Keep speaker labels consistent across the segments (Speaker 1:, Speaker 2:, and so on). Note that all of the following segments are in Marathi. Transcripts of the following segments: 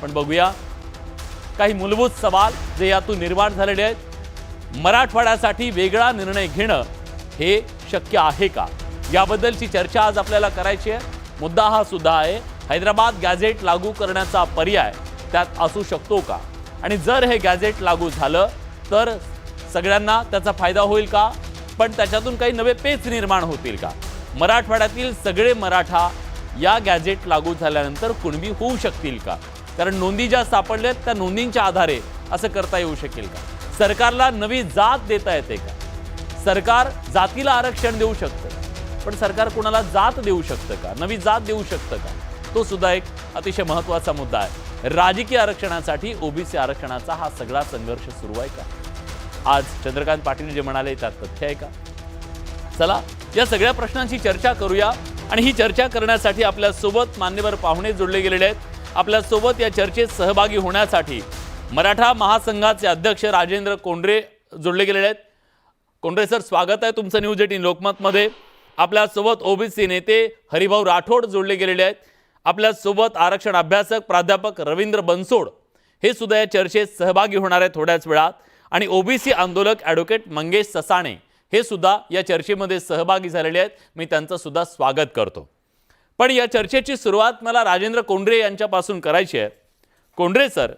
Speaker 1: पण बघूया काही मूलभूत सवाल जे यातून निर्माण झालेले आहेत। मराठवाड्यासाठी वेगळा निर्णय घेणं हे शक्य आहे का, याबद्दलची चर्चा आज आपल्याला करायची आहे। मुद्दा हा सुद्धा आहे, हैदराबाद गॅझेट लागू करण्याचा पर्याय त्यात असू शकतो का, आणि जर हे गॅझेट लागू झालं तर सगळ्यांना त्याचा फायदा होईल का, पण त्याच्यातून काही नवे पेच निर्माण होतील का? मराठवाड्यातील सगळे मराठा या गॅझेट लागू झाल्यानंतर कुणबी होऊ शकतील का? कारण नोंदी ज्या सापडल्यात त्या नोंदींच्या आधारे असं करता येऊ शकेल का? सरकारला नवी जात देता येते का? सरकार जातीला आरक्षण देऊ शकतं, पण सरकार कुणाला जात देऊ शकतं का, नवी जात देऊ शकतं का? तो सुद्धा एक अतिशय महत्त्वाचा मुद्दा आहे। राजकीय आरक्षणासाठी ओबीसी आरक्षणाचा हा सगळा संघर्ष सुरू आहे का? आज चंद्रकांत पाटील जे म्हणाले त्यात तथ्य आहे का? चला या सगळ्या प्रश्नांची चर्चा करूया, आणि ही चर्चा करण्यासाठी आपल्या सोबत मान्यवर पाहुणे जोडले गेलेले आहेत। आपल्या सोबत या चर्चेत सहभागी होण्यासाठी मराठा महासंघाचे अध्यक्ष राजेंद्र कोंडरे जोडले गेलेले आहेत। कोंडरे सर, स्वागत आहे तुमचं न्यूज 18 लोकमतमध्ये। आपल्या सोबत ओबीसी नेते हरिभाऊ राठोड जोडले गेलेले आहेत। आपल्या सोबत आरक्षण अभ्यासक प्राध्यापक रवींद्र बनसोड हे सुद्धा या चर्चेत सहभागी होणार आहेत थोड्याच वेळात, आणि ओबीसी आंदोलक ॲडव्होकेट मंगेश ससाणे हे सुद्धा या चर्चेमध्ये सहभागी झालेले आहेत। मी त्यांचं सुद्धा स्वागत करतो। पण या चर्चेची सुरुवात मला राजेंद्र कोंडरे यांच्यापासून करायची आहे। कोंडरे सर,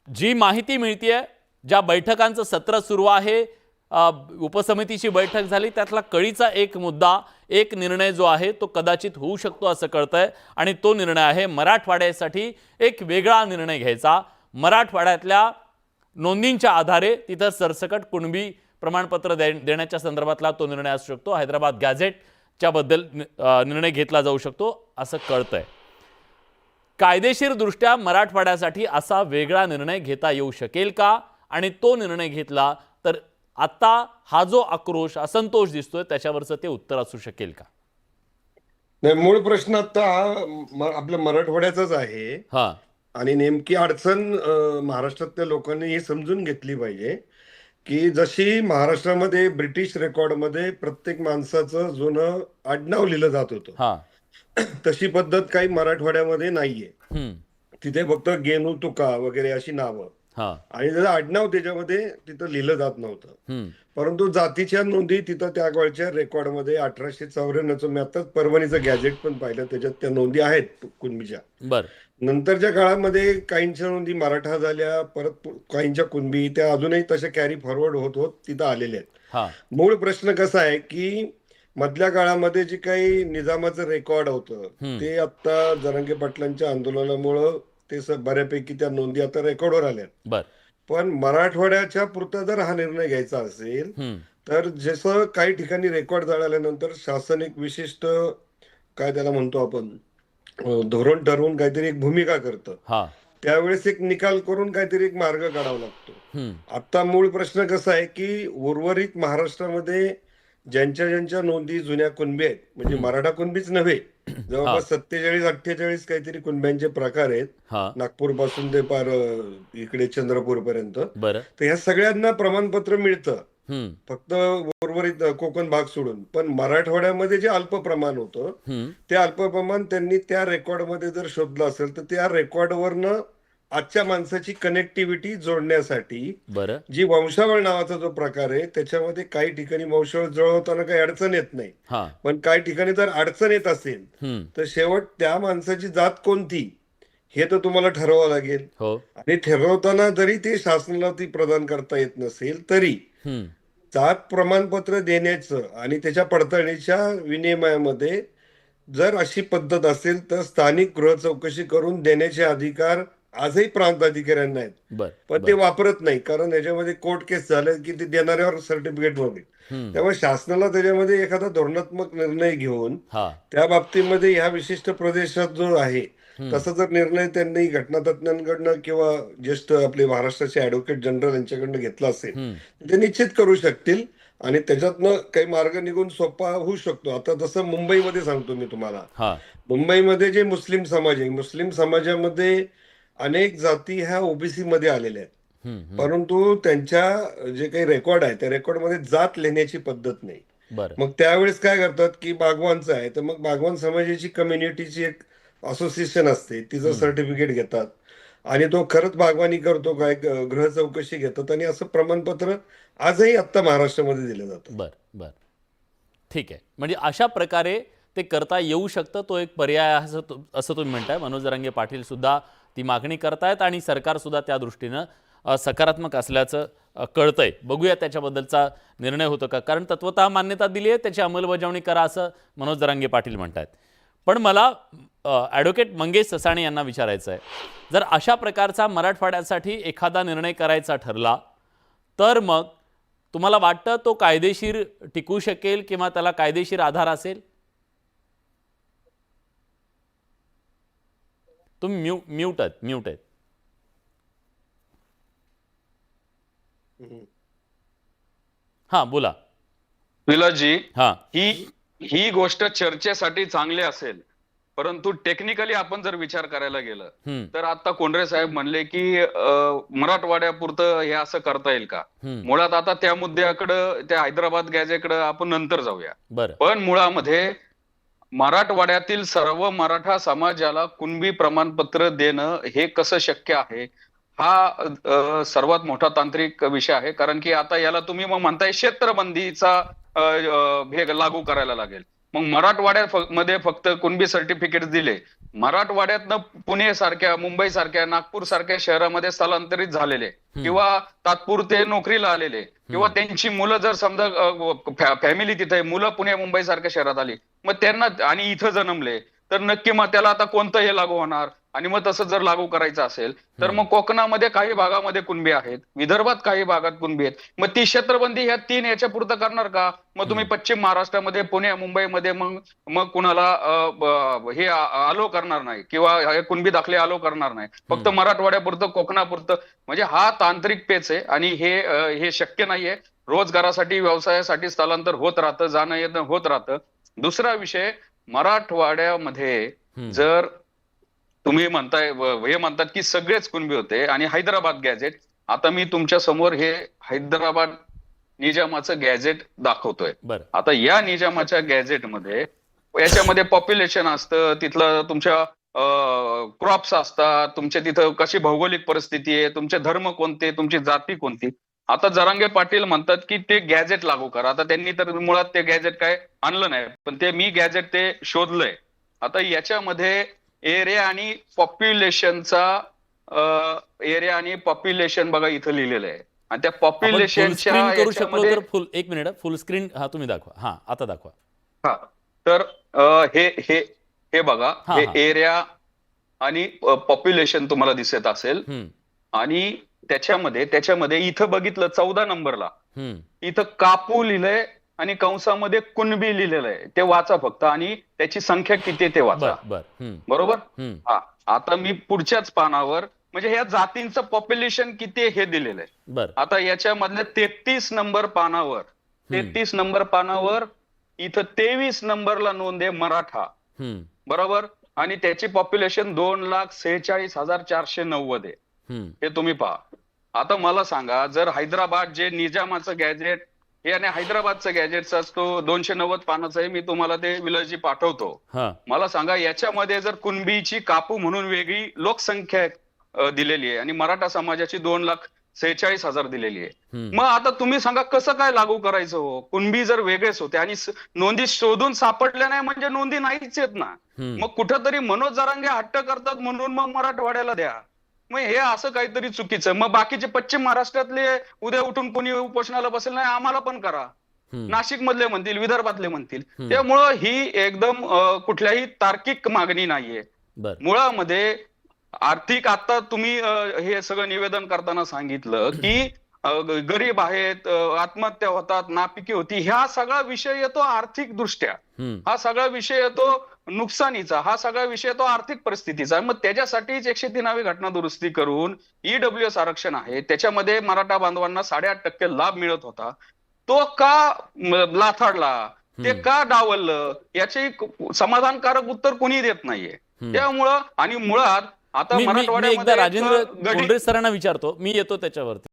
Speaker 1: जी माहिती मिळते, ज्या बैठकांचं सत्र सुरू आहे, उपसमितीची बैठक झाली, त्यातला कळीचा एक मुद्दा, एक निर्णय जो आहे तो कदाचित होऊ शकतो असं कळतंय, आणि तो निर्णय आहे मराठवाड्यासाठी एक वेगळा निर्णय घ्यायचा। मराठवाड्यातल्या नोंदींच्या आधारे तिथं सरसकट कुणबी प्रमाणपत्र देण्याच्या संदर्भातला तो निर्णय असू शकतो। हैदराबाद गॅझेटच्या बद्दल निर्णय घेतला जाऊ शकतो असं कळतंय। कायदेशीर दृष्ट्या मराठवाड्यासाठी असा वेगळा निर्णय घेता येऊ शकेल का, आणि तो निर्णय घेतला तर आता हा जो आक्रोश, असंतोष दिसतोय त्याच्यावरचं ते उत्तर असू शकेल का?
Speaker 2: नाही, मूळ प्रश्न आता आपल्या मराठवाड्याचाच आहे।
Speaker 1: हा,
Speaker 2: आणि नेमकी अडचण महाराष्ट्रातल्या लोकांनी ही समजून घेतली पाहिजे की जशी महाराष्ट्रामध्ये ब्रिटिश रेकॉर्डमध्ये प्रत्येक माणसाचं जुनं आडनाव लिहिलं जात होतं, तशी पद्धत काही मराठवाड्यामध्ये नाहीये। तिथे फक्त गेनू तुका वगैरे अशी नावं, आणि त्याचं आडनाव त्याच्यामध्ये तिथं लिहिलं जात नव्हतं। परंतु जातीच्या नोंदी तिथं त्या वेळच्या रेकॉर्डमध्ये 1894चं, मी आता परभणीचं गॅझेट पण पाहिलं, त्याच्यात त्या नोंदी आहेत कुणबीच्या। नंतरच्या काळामध्ये काहींच्या नोंदी मराठा झाल्या, परत काहींच्या कुणबी, त्या अजूनही तशा कॅरी फॉरवर्ड होत होत तिथं आलेल्या आहेत। मूळ प्रश्न कसा आहे की मधल्या काळामध्ये जे काही निजामाचं रेकॉर्ड होतं ते आता जरांगे पाटलांच्या आंदोलनामुळं ते बऱ्यापैकी त्या नोंदी आता रेकॉर्डवर आल्या। पण मराठवाड्याच्या पुरता जर हा निर्णय घ्यायचा असेल तर जसं काही ठिकाणी रेकॉर्ड झाल्यानंतर शासन एक विशिष्ट, काय त्याला म्हणतो आपण, धोरण ठरवून काहीतरी एक भूमिका करतं, त्यावेळेस एक निकाल करून काहीतरी एक मार्ग काढावा लागतो। आता मूळ प्रश्न कसा आहे की उर्वरित महाराष्ट्रामध्ये ज्यांच्या नोंदी जुन्या कुणबी आहेत, म्हणजे मराठा कुणबीच नव्हे, जवळपास 47-48 काहीतरी कुणब्यांचे प्रकार आहेत, नागपूर पासून ते पार इकडे चंद्रपूर पर्यंत। तर ह्या सगळ्यांना प्रमाणपत्र मिळतं, फक्त उर्वरित कोकण भाग सोडून। पण मराठवाड्यामध्ये जे अल्प प्रमाण होतं ते अल्प प्रमाण त्यांनी त्या रेकॉर्डमध्ये जर शोधलं असेल तर त्या रेकॉर्डवरनं आजच्या माणसाची कनेक्टिव्हिटी जोडण्यासाठी जी वंशावळ नावाचा जो प्रकार आहे त्याच्यामध्ये काही ठिकाणी वंशावळ जुळवताना काही अडचण येत नाही, पण काही ठिकाणी जर अडचण येत असेल तर शेवट त्या माणसाची जात कोणती हे तर तुम्हाला ठरवावं लागेल। आणि ठरवताना जरी ते शासनाला ती प्रदान करता येत नसेल तरी जात प्रमाणपत्र देण्याचं आणि त्याच्या पडताळणीच्या विनिमयामध्ये जर अशी पद्धत असेल तर स्थानिक गृह चौकशी करून देण्याचे अधिकार आजही प्रांत अधिकाऱ्यांना आहेत, पण ते वापरत नाही, कारण याच्यामध्ये कोर्ट केस झाले की ते देणाऱ्यावर सर्टिफिकेट मिळेल। त्यामुळे शासनाला त्याच्यामध्ये एखादा धोरणात्मक निर्णय घेऊन त्या बाबतीमध्ये ह्या विशिष्ट प्रदेशात जो आहे तसा जर निर्णय त्यांनी घटनातज्ञांकडनं किंवा ज्येष्ठ आपले महाराष्ट्राचे ॲडव्होकेट जनरल यांच्याकडनं घेतला असेल ते निश्चित करू शकतील, आणि त्याच्यातनं काही मार्ग निघून सोपा होऊ शकतो। आता जसं मुंबईमध्ये सांगतो मी तुम्हाला, मुंबईमध्ये जे मुस्लिम समाज आहे, मुस्लिम समाजामध्ये अनेक जाती ह्या ओबीसी मध्ये आलेल्या आहेत, परंतु त्यांच्या जे काही रेकॉर्ड आहे त्या रेकॉर्डमध्ये जात लिहिण्याची पद्धत नाही। मग त्यावेळेस काय करतात की बागवानचं आहे तर मग बागवान समाजाची कम्युनिटीची एक असोसिएशन असते, तिचं सर्टिफिकेट घेतात आणि तो खरंच बागवानी करतो काय, ग्रह चौकशी घेतात आणि असं प्रमाणपत्र आजही आत्ता महाराष्ट्रामध्ये दिलं जातं.
Speaker 1: बर बर ठीक आहे. म्हणजे अशा प्रकारे ते करता येऊ शकतं, तो एक पर्याय आहे असं तुम्ही म्हणताय. मनोज जरांगे पाटील सुद्धा ती मागणी करतायत आणि सरकार सुद्धा त्या दृष्टीनं सकारात्मक असल्याचं कळतंय. बघूया त्याच्याबद्दलचा निर्णय होतो का, कारण तत्वतः मान्यता दिली आहे, त्याची अंमलबजावणी करा असं मनोज जरांगे पाटील म्हणतायत. पण मला ॲडव्होकेट मंगेश ससाणे यांना विचारायचं आहे, जर अशा प्रकारचा मराठवाड्यासाठी एखादा निर्णय करायचा ठरला तर मग तुम्हाला वाटतं तो कायदेशीर टिकू शकेल किंवा त्याला कायदेशीर आधार असेल? तुम्ही म्यूट आहेत. हां बोला.
Speaker 3: विलासजी,
Speaker 1: हां
Speaker 3: ही ही गोष्ट चर्चेसाठी चांगली असेल, परंतु टेक्निकली आपण जर विचार करायला गेलं तर आता कोंढरे साहेब म्हणले की मराठवाड्यापुरतं हे असं करता येईल का. मुळात आता त्या मुद्द्याकडं, त्या हैदराबाद गॅजेकडं आपण नंतर जाऊया.
Speaker 1: बरं.
Speaker 3: पण मुळामध्ये मराठवाड्यातील सर्व मराठा समाजाला कुणबी प्रमाणपत्र देणं हे कसं शक्य आहे, हा सर्वात मोठा तांत्रिक विषय आहे. कारण की आता याला तुम्ही मग म्हणताय क्षेत्रबंदीचा हे लागू करायला लागेल. मग मराठवाड्यामध्ये फक्त कुणबी सर्टिफिकेट दिले, मराठवाड्यातनं पुणे सारख्या, मुंबई सारख्या, नागपूर सारख्या शहरामध्ये स्थलांतरित झालेले किंवा तात्पुरते नोकरीला आलेले किंवा त्यांची मुलं जर समजा फॅमिली तिथे, मुलं पुणे मुंबई सारख्या शहरात आली, मग त्यांना आणि इथं जन्मले, तर नक्की मग त्याला आता कोणतं हे लागू होणार. आणि मग तसं जर लागू करायचं असेल तर मग कोकणामध्ये काही भागामध्ये कुणबी आहेत, विदर्भात काही भागात कुणबी आहेत, मग ती क्षेत्रबंदी ह्या 3 याच्या पुरतं करणार का. मग तुम्ही पश्चिम महाराष्ट्रामध्ये, पुणे मुंबईमध्ये मग कुणाला हे आलो करणार नाही किंवा कुणबी दाखले आलो करणार नाही, फक्त मराठवाड्यापुरतं, कोकणापुरतं. म्हणजे हा तांत्रिक पेच आहे आणि हे शक्य नाहीये. रोजगारासाठी, व्यवसायासाठी स्थलांतर होत राहतं, जाणं येणं होत राहतं. दुसरा विषय, मराठवाड्यामध्ये जर तुम्ही म्हणताय, हे म्हणतात की सगळेच कुणबी होते आणि हैदराबाद गॅजेट, आता मी तुमच्या समोर हे हैदराबाद निजामाचं गॅजेट दाखवतोय. आता या निजामाच्या गॅजेटमध्ये याच्यामध्ये पॉप्युलेशन असतं, तिथलं तुमच्या क्रॉप्स असतात, तुमच्या तिथं कशी भौगोलिक परिस्थिती आहे, तुमचे धर्म कोणते, तुमची जाती कोणती. आता जरांगे पाटील म्हणतात की ते गॅजेट लागू करा. आता त्यांनी तर मुळात ते गॅजेट काय आणलं नाही, पण ते मी गॅजेट ते शोधलंय. आता याच्यामध्ये एरिया आणि पॉप्युलेशन बघा इथं लिहिलेलं आहे आणि त्या पॉप्युलेशनच्या
Speaker 1: करू शकलो तर फुल, एक मिनिट, फुल स्क्रीन हा तुम्ही दाखवा. हा आता दाखवा.
Speaker 3: हा तर हे बघा, हे एरिया आणि पॉप्युलेशन तुम्हाला दिसत असेल आणि त्याच्यामध्ये इथं बघितलं 14 नंबरला इथं कापू लिहिलंय आणि कंसामध्ये कुणबी लिहिलेलं आहे. ते वाचा फक्त आणि त्याची संख्या किती आहे ते वाचा. बरोबर. हा, आता मी पुढच्याच पानावर म्हणजे ह्या जातींचं पॉप्युलेशन किती आहे हे दिलेलं आहे. आता याच्यामधल्या 33 नंबर पानावर इथं 23 नंबरला नोंद आहे मराठा. बरोबर. आणि त्याची पॉप्युलेशन 2,46,490 आहे. हे तुम्ही पहा. आता मला सांगा, जर हैदराबाद जे निजामाचं गॅजेट हे आणि हैदराबादचं गॅजेटचा असतो 290 पानाचं आहे, मी तुम्हाला ते विलासजी पाठवतो. मला सांगा, याच्यामध्ये जर कुणबीची कापू म्हणून वेगळी लोकसंख्या दिलेली आहे आणि मराठा समाजाची 2,46,000 दिलेली आहे. मग आता तुम्ही सांगा कसं काय लागू करायचं हो. कुणबी जर वेगळेच होते आणि नोंदी शोधून सापडल्या नाही म्हणजे नोंदी नाहीच आहेत ना. मग कुठंतरी मनोज जरांगे हट्ट करतात म्हणून मग मराठवाड्याला द्या. मग हे असं काहीतरी चुकीचं. मग बाकीचे पश्चिम महाराष्ट्रातले उद्या उठून कोणी उपोषणाला बसेल नाही, आम्हाला पण करा. नाशिक मधले म्हणतील, विदर्भातले म्हणतील. त्यामुळं ही एकदम कुठल्याही तार्किक मागणी नाहीये. मुळामध्ये आर्थिक, आता तुम्ही हे सगळं निवेदन करताना सांगितलं की गरीब आहेत, आत्महत्या होतात, नापिकी होती, ह्या सगळा विषय येतो आर्थिक दृष्ट्या, हा सगळा विषय येतो नुकसानीचा, हा सगळा विषय तो आर्थिक परिस्थितीचा. मग त्याच्यासाठीच 103वी घटना दुरुस्ती करून ईडब्ल्यूएस आरक्षण आहे, त्याच्यामध्ये मराठा बांधवांना 8.5% लाभ मिळत होता. तो का लाथाडला, ते का डावललं, याचे समाधानकारक उत्तर कोणी देत नाहीये. त्यामुळं आणि मुळात आता
Speaker 1: मी एकदा राजेंद्र
Speaker 3: मराठवाड्यामध्ये
Speaker 1: कोंढरे सरांना विचारतो, मी येतो त्याच्यावरती.